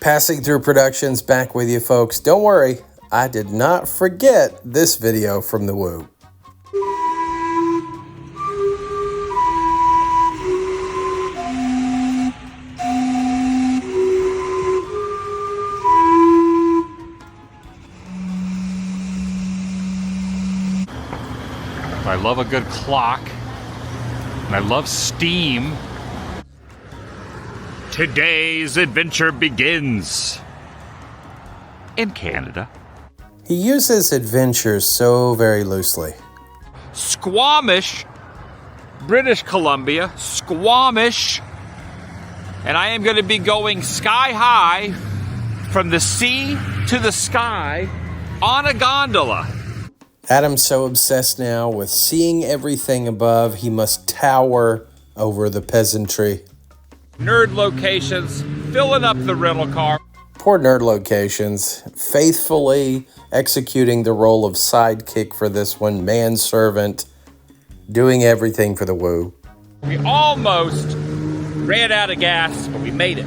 Passing Through Productions back with you, folks. Don't worry, I did not forget this video from the Woo. I love a good clock, and I love steam. Today's adventure begins in Canada. He uses adventures so very loosely. Squamish, British Columbia, Squamish. And I am going to be going sky high from the sea to the sky on a gondola. Adam's so obsessed now with seeing everything above, he must tower over the peasantry. Nerd Locations, filling up the rental car. Poor Nerd Locations, faithfully executing the role of sidekick for this one, manservant, doing everything for the Woo. We almost ran out of gas, but we made it.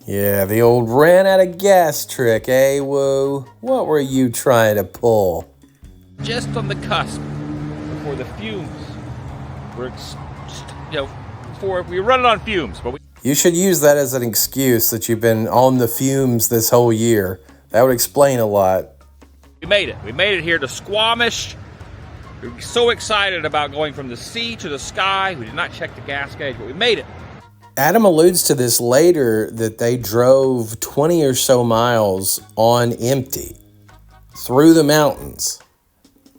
Yeah, the old ran out of gas trick, eh, Woo? What were you trying to pull? Just on the cusp, before the fumes were, before we were running on fumes, but You should use that as an excuse that you've been on the fumes this whole year. That would explain a lot. we made it. We made it here to Squamish. We were so excited about going from the sea to the sky. We did not check the gas gauge, but we made it. Adam alludes to this later, that they drove 20 or so miles on empty through the mountains.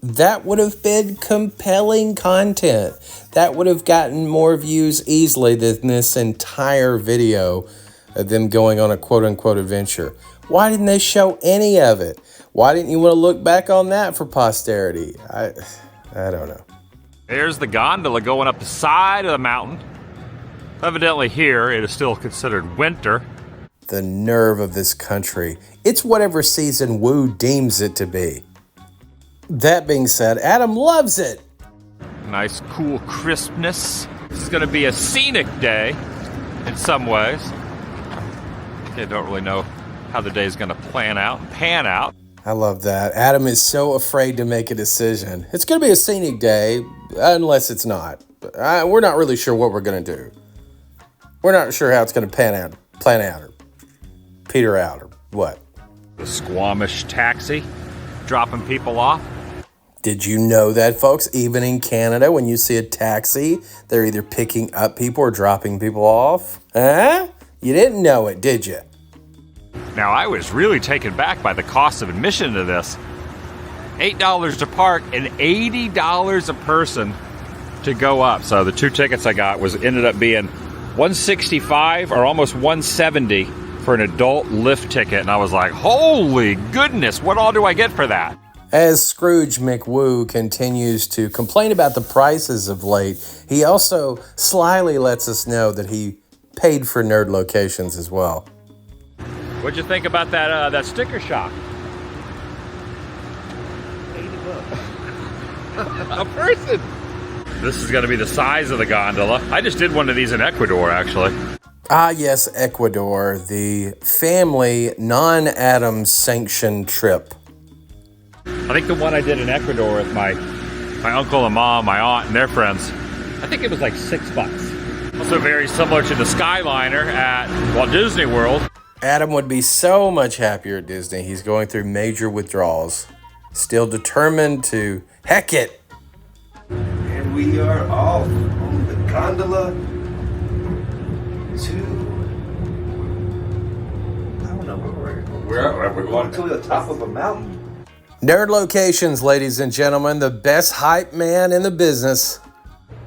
That would have been compelling content. That would have gotten more views easily than this entire video of them going on a quote-unquote adventure. Why didn't they show any of it? Why didn't you want to look back on that for posterity? I don't know. There's the gondola going up the side of the mountain. Evidently here, it is still considered winter. The nerve of this country. It's whatever season Woo deems it to be. That being said, Adam loves it. Nice, cool crispness. This is going to be a scenic day in some ways. I don't really know how the day is going to pan out. I love that. Adam is so afraid to make a decision. It's going to be a scenic day, unless it's not. We're not really sure what we're going to do. We're not sure how it's going to plan out, or peter out, or what. The Squamish taxi, dropping people off. Did you know that, folks? Even in Canada, when you see a taxi, they're either picking up people or dropping people off. Huh? You didn't know it, did you? Now, I was really taken back by the cost of admission to this. $8 to park and $80 a person to go up. So the two tickets I got ended up being $165 or almost $170 for an adult lift ticket. And I was like, holy goodness, what all do I get for that? As Scrooge McWoo continues to complain about the prices of late, he also slyly lets us know that he paid for Nerd Locations as well. What'd you think about that sticker shock? $80 a person. This is going to be the size of the gondola. I just did one of these in Ecuador, actually. Ah, yes, Ecuador, the family non-Adam sanctioned trip. I think the one I did in Ecuador with my uncle and mom, my aunt, and their friends, I think it was like $6. Also very similar to the Skyliner at Walt Disney World. Adam would be so much happier at Disney. He's going through major withdrawals. Still determined to heck it. And we are off on the gondola to... I don't know where we're going to the top of a mountain. Nerd Locations, ladies and gentlemen, the best hype man in the business.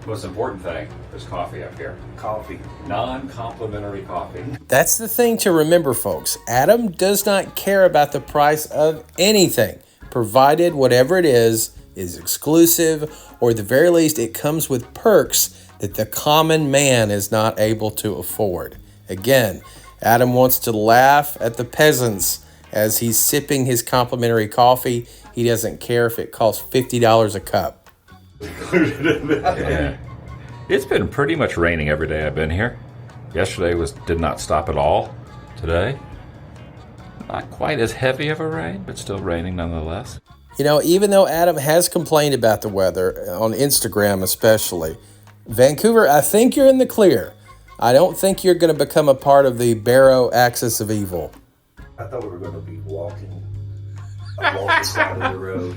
Most important thing, there's coffee up here. Coffee. Non-complimentary coffee. That's the thing to remember, folks. Adam does not care about the price of anything, provided whatever it is exclusive, or at the very least, it comes with perks that the common man is not able to afford. Again, Adam wants to laugh at the peasants as he's sipping his complimentary coffee. He doesn't care if it costs $50 a cup. Yeah. It's been pretty much raining every day I've been here. Yesterday did not stop at all. Today, Not quite as heavy of a rain, but still raining nonetheless. You know, even though Adam has complained about the weather, on Instagram especially, Vancouver, I think you're in the clear. I don't think you're going to become a part of the Barrow axis of evil. I thought we were going to be walking along the side of the road.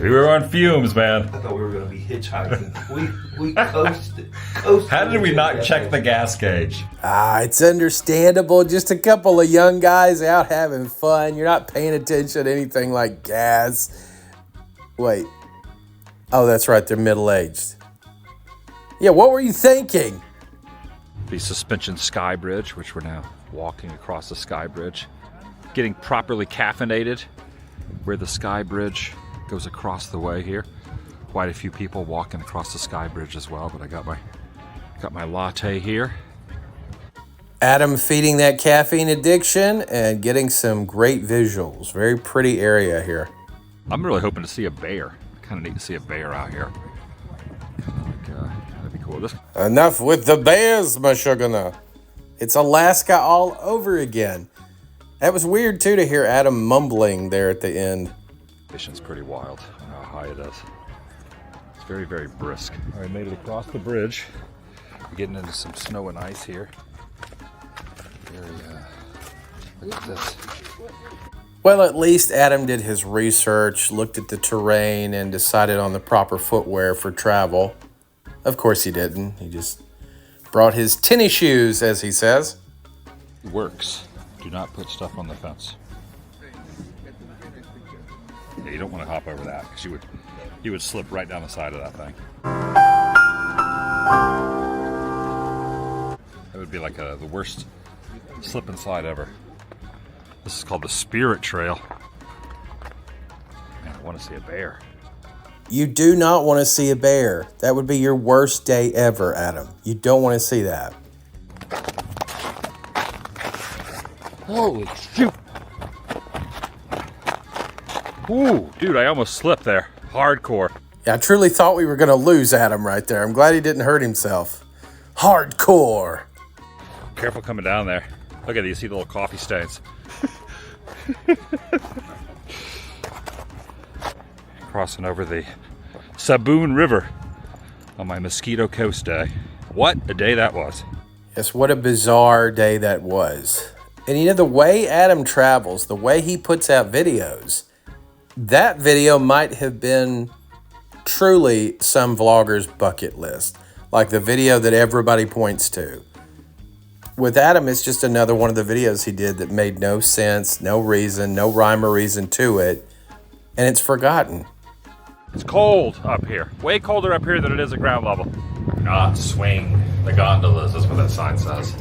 We were on fumes, man. I thought we were going to be hitchhiking. We coasted. How did we not check the gas gauge? It's understandable. Just a couple of young guys out having fun. You're not paying attention to anything like gas. Wait. Oh, that's right. They're middle-aged. Yeah, what were you thinking? The suspension sky bridge, which we're now walking across the sky bridge. Getting properly caffeinated where the sky bridge goes across the way here. Quite a few people walking across the sky bridge as well, but I got my latte here. Adam feeding that caffeine addiction and getting some great visuals. Very pretty area here. I'm really hoping to see a bear. Kind of neat to see a bear out here. That'd be cool. Enough with the bears, my sugar. It's Alaska all over again. That was weird too to hear Adam mumbling there at the end. It's pretty wild. I don't know how high it is. It's very, very brisk. All right, made it across the bridge. We're getting into some snow and ice here. Look at this. Well, at least Adam did his research, looked at the terrain, and decided on the proper footwear for travel. Of course he didn't. He just brought his tennis shoes, as he says. Works. Do not put stuff on the fence. Yeah, you don't want to hop over that because you would slip right down the side of that thing. That would be like the worst slip and slide ever. This is called the Spirit Trail. Man, I want to see a bear. You do not want to see a bear. That would be your worst day ever, Adam. You don't want to see that. Holy shoot! Ooh, dude, I almost slipped there. Hardcore. Yeah, I truly thought we were going to lose Adam right there. I'm glad he didn't hurt himself. Hardcore. Careful coming down there. Look at these, see the little coffee stains. Crossing over the Saboon River on my Mosquito Coast day. What a day that was. Yes, what a bizarre day that was. And you know, the way Adam travels, the way he puts out videos, that video might have been truly some vlogger's bucket list. Like the video that everybody points to. With Adam, it's just another one of the videos he did that made no sense, no reason, no rhyme or reason to it. And it's forgotten. It's cold up here. Way colder up here than it is at ground level. Do not swing the gondolas, is what that sign says.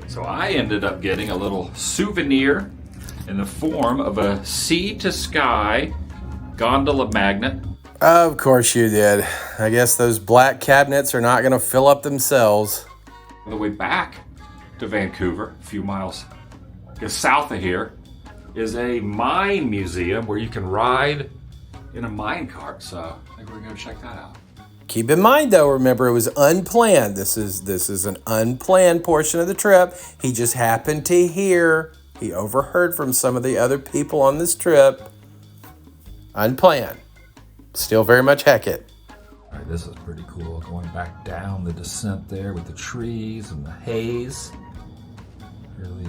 So I ended up getting a little souvenir in the form of a sea to sky gondola magnet. Of course you did. I guess those black cabinets are not going to fill up themselves. On the way back to Vancouver, a few miles south of here, is a mine museum where you can ride in a mine cart. So I think we're going to check that out. Keep in mind, though, remember, it was unplanned. This is an unplanned portion of the trip. He just happened to hear. He overheard from some of the other people on this trip. Unplanned. Still very much Hecate. All right, this is pretty cool. Going back down the descent there with the trees and the haze. Really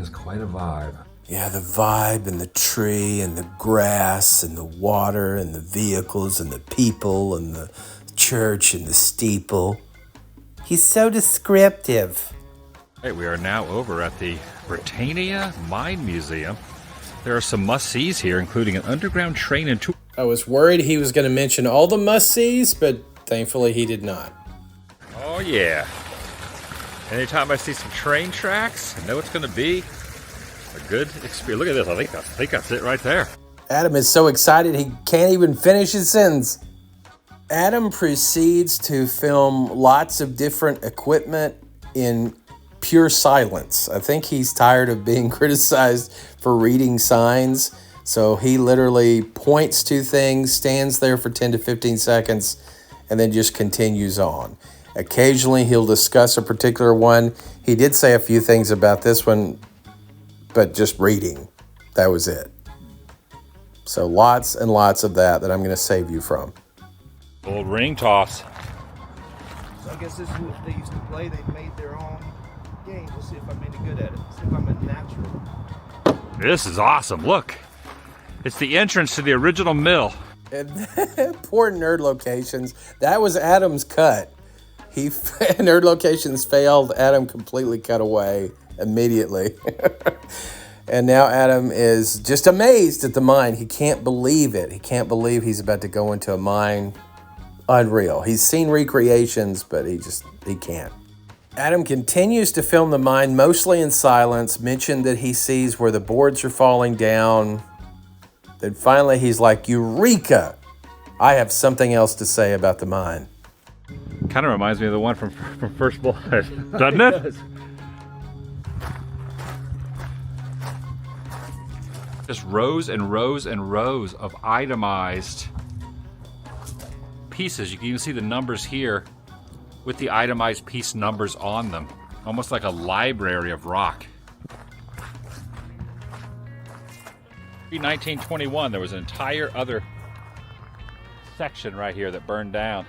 is quite a vibe. Yeah, the vibe and the tree and the grass and the water and the vehicles and the people and the church and the steeple. He's so descriptive. Hey, we are now over at the Britannia Mine Museum. There are some must-sees here, including an underground train and tour. I was worried he was going to mention all the must-sees, but thankfully he did not. Oh, yeah. Anytime I see some train tracks, I know it's going to be a good experience. Look at this. I think that's it right there. Adam is so excited he can't even finish his sentence. Adam proceeds to film lots of different equipment in pure silence. I think he's tired of being criticized for reading signs. So he literally points to things, stands there for 10 to 15 seconds, and then just continues on. Occasionally, he'll discuss a particular one. He did say a few things about this one, but just reading. That was it. So lots and lots of that I'm going to save you from. Old ring toss. So I guess this is what they used to play. They made their own game. We'll see if I'm any good at it. See if I'm a natural. This is awesome. Look, it's the entrance to the original mill. And poor Nerd Locations. That was Adam's cut. Nerd Locations failed. Adam completely cut away immediately. And now Adam is just amazed at the mine. He can't believe it. He can't believe he's about to go into a mine. Unreal. He's seen recreations, but he can't. Adam continues to film the mine mostly in silence, mentioned that he sees where the boards are falling down. Then finally he's like, Eureka! I have something else to say about the mine. Kind of reminds me of the one from First Blood, doesn't it? does. Just rows and rows and rows of itemized pieces. You can even see the numbers here with the itemized piece numbers on them. Almost like a library of rock. In 1921, there was an entire other section right here that burned down.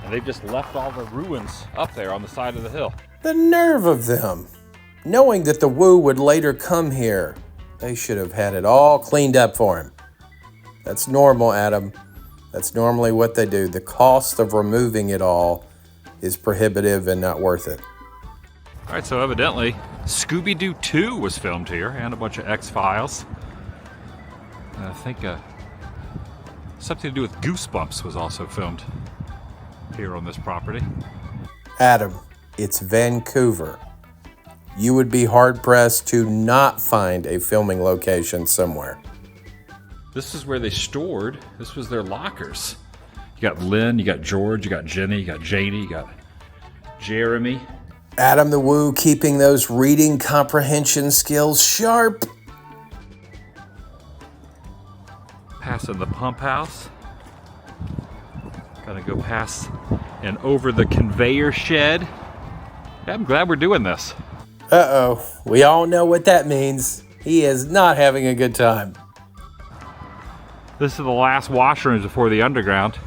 And they've just left all the ruins up there on the side of the hill. The nerve of them. Knowing that the Wu would later come here, they should have had it all cleaned up for him. That's normal, Adam. That's normally what they do. The cost of removing it all is prohibitive and not worth it. All right, so evidently Scooby-Doo 2 was filmed here and a bunch of X-Files. I think something to do with Goosebumps was also filmed here on this property. Adam, it's Vancouver. You would be hard-pressed to not find a filming location somewhere. This is where they stored, this was their lockers. You got Lynn, you got George, you got Jenny, you got Janie, you got Jeremy. Adam the Wu keeping those reading comprehension skills sharp. Passing the pump house. Gotta go past and over the conveyor shed. Yeah, I'm glad we're doing this. Uh-oh, we all know what that means. He is not having a good time. This is the last washrooms before the underground.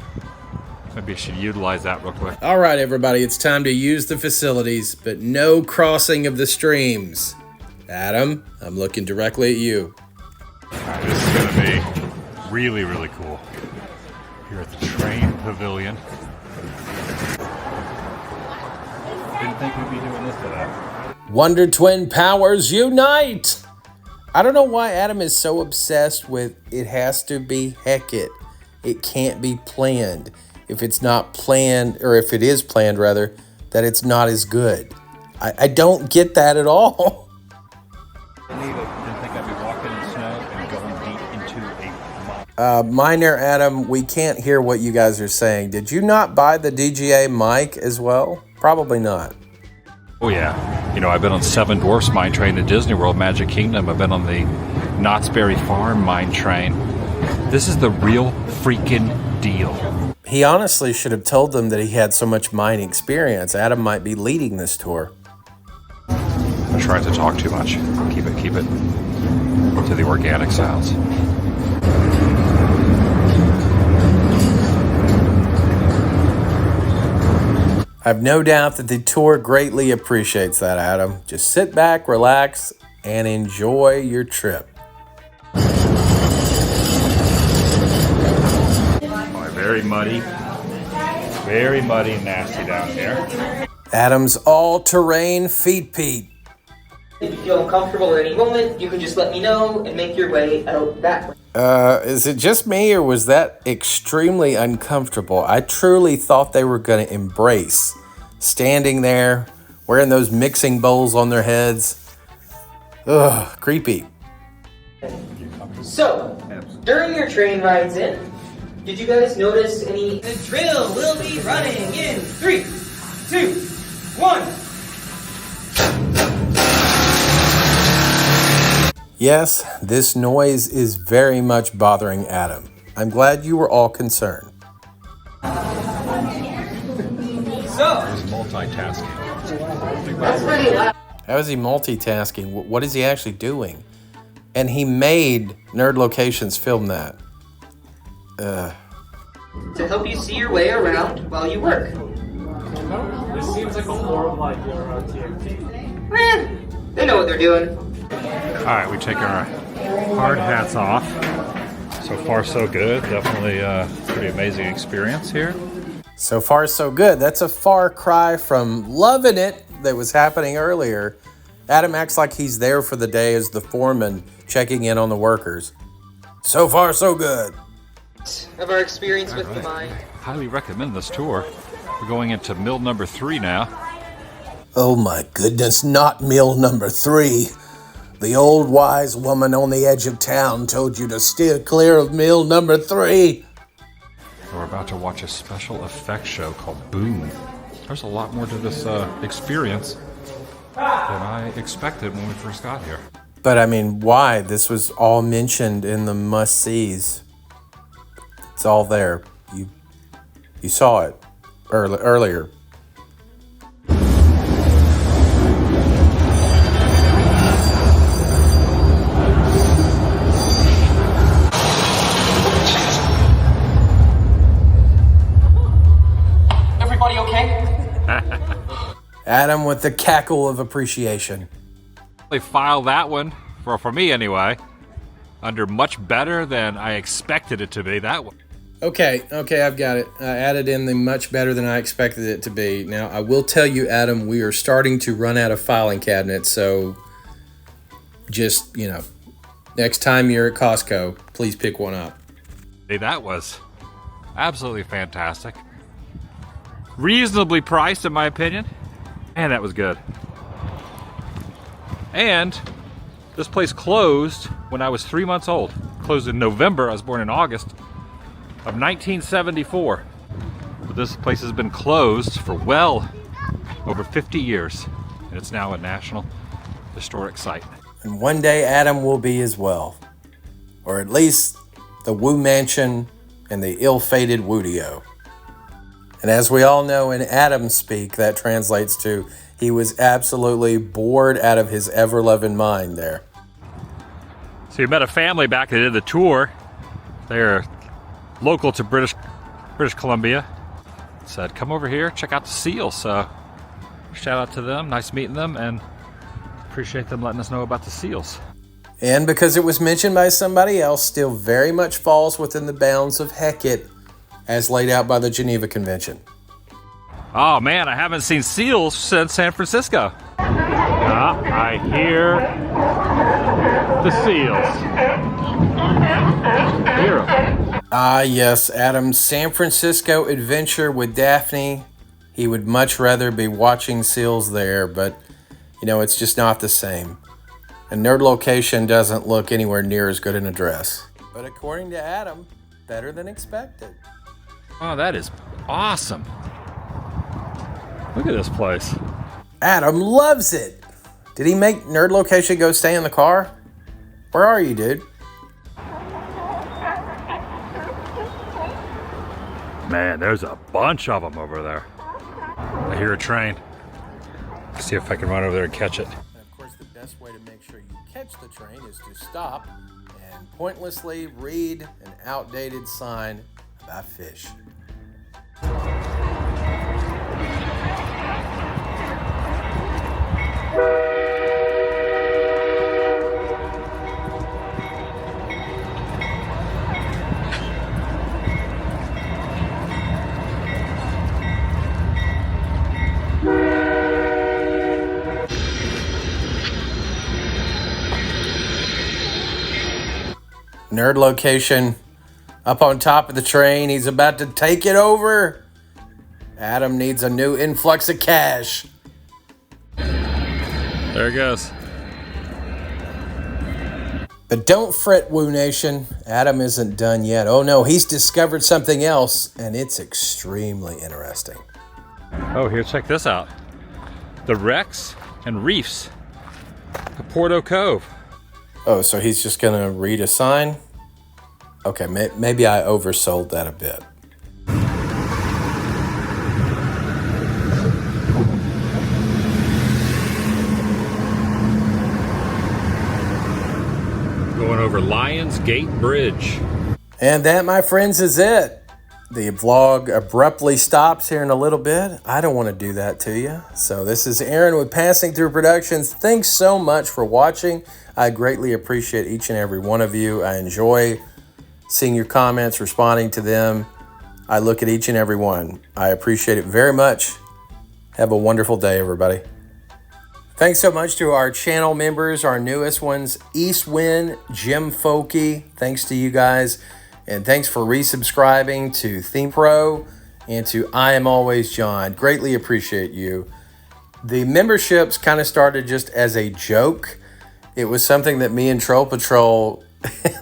Maybe I should utilize that real quick. All right, everybody, it's time to use the facilities, but no crossing of the streams. Adam, I'm looking directly at you. This is gonna be really, really cool. Here at the train pavilion. Didn't think we'd be doing this today. Wonder Twin powers unite! I don't know why Adam is so obsessed with it has to be Hecate. It can't be planned. If it's not planned, or if it is planned rather, that it's not as good. I don't get that at all. Didn't think I'd be walking in snow and going deep into a mine. Minor Adam, we can't hear what you guys are saying. Did you not buy the DGA mic as well? Probably not. Oh yeah. You know, I've been on Seven Dwarfs mine train at Disney World Magic Kingdom. I've been on the Knott's Berry Farm mine train. This is the real freaking deal. He honestly should have told them that he had so much mine experience. Adam might be leading this tour. I try to talk too much. Keep it to the organic sounds. I've no doubt that the tour greatly appreciates that, Adam. Just sit back, relax, and enjoy your trip. Very muddy and nasty down here. Adam's all-terrain feet Pete. If you feel uncomfortable at any moment, you can just let me know and make your way out that way. Is it just me, or was that extremely uncomfortable? I truly thought they were going to embrace standing there, wearing those mixing bowls on their heads. Ugh, creepy. So, during your train rides in, did you guys notice any... The drill will be running in 3, 2, 1. Yes, this noise is very much bothering Adam. I'm glad you were all concerned. He's multitasking. That's pretty loud. How is he multitasking? What is he actually doing? And he made Nerd Locations film that. To help you see your way around while you work. This seems like a more like your TNT. They know what they're doing. All right, we take our hard hats off. So far, so good. Definitely a pretty amazing experience here. So far, so good. That's a far cry from loving it that was happening earlier. Adam acts like he's there for the day as the foreman checking in on the workers. So far, so good. Of our experience with the mine. Highly recommend this tour. We're going into mill number 3 now. Oh my goodness, not meal number 3. The old wise woman on the edge of town told you to steer clear of meal number 3. We're about to watch a special effects show called Boom. There's a lot more to this experience than I expected when we first got here. But I mean, why? This was all mentioned in the must-sees. It's all there. You saw it earlier. Everybody okay? Adam with the cackle of appreciation. They filed that one, for me anyway, under much better than I expected it to be. That one. Okay, I've got it. I added in the much better than I expected it to be. Now, I will tell you, Adam, we are starting to run out of filing cabinets, so just, next time you're at Costco, please pick one up. Hey, that was absolutely fantastic. Reasonably priced, in my opinion. And that was good. And this place closed when I was 3 months old. Closed in November. I was born in August of 1974. But this place has been closed for well over 50 years. And it's now a National Historic Site. And one day Adam will be as well. Or at least the Woo Mansion and the ill-fated Woodio. And as we all know in Adam speak, that translates to he was absolutely bored out of his ever-loving mind there. So you met a family back that did the tour. They're local to British Columbia. Said, come over here, check out the seals. So shout out to them, nice meeting them, and appreciate them letting us know about the seals. And because it was mentioned by somebody else, still very much falls within the bounds of Hecate as laid out by the Geneva Convention. Oh man, I haven't seen seals since San Francisco. I hear the seals. Hear them. Ah, yes, Adam's San Francisco adventure with Daphne. He would much rather be watching seals there, but, it's just not the same. And Nerd Location doesn't look anywhere near as good an address. But according to Adam, better than expected. Oh, that is awesome. Look at this place. Adam loves it. Did he make Nerd Location go stay in the car? Where are you, dude? Man, there's a bunch of them over there. I hear a train. Let's see if I can run over there and catch it. And of course, the best way to make sure you catch the train is to stop and pointlessly read an outdated sign about fish. Nerd Location up on top of the train. He's about to take it over. Adam needs a new influx of cash. There it goes. But don't fret, Woo Nation. Adam isn't done yet. Oh no, he's discovered something else, and it's extremely interesting. Oh, here, check this out. The wrecks and reefs of Porto Cove. Oh, so he's just gonna read a sign? Okay, maybe I oversold that a bit. going over Lions Gate Bridge. And that, my friends, is it. The vlog abruptly stops here in a little bit. I don't want to do that to you. So this is Aaron with Passing Through Productions. Thanks so much for watching. I greatly appreciate each and every one of you. I enjoy seeing your comments, responding to them. I look at each and every one. I appreciate it very much. Have a wonderful day, everybody. Thanks so much to our channel members, our newest ones, Eastwind, Jim Folky. Thanks to you guys. And thanks for resubscribing to Theme Pro and to I Am Always John. Greatly appreciate you. The memberships kind of started just as a joke. It was something that me and Troll Patrol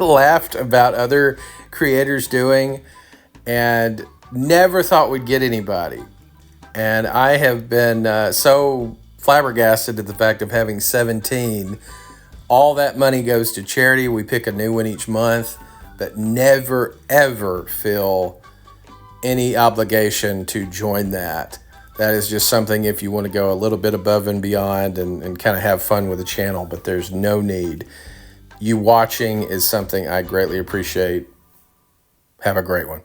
laughed about other creators doing and never thought we'd get anybody. And I have been so flabbergasted at the fact of having 17. All that money goes to charity. We pick a new one each month, but never, ever feel any obligation to join that. That is just something if you want to go a little bit above and beyond and kind of have fun with the channel, but there's no need. You watching is something I greatly appreciate. Have a great one.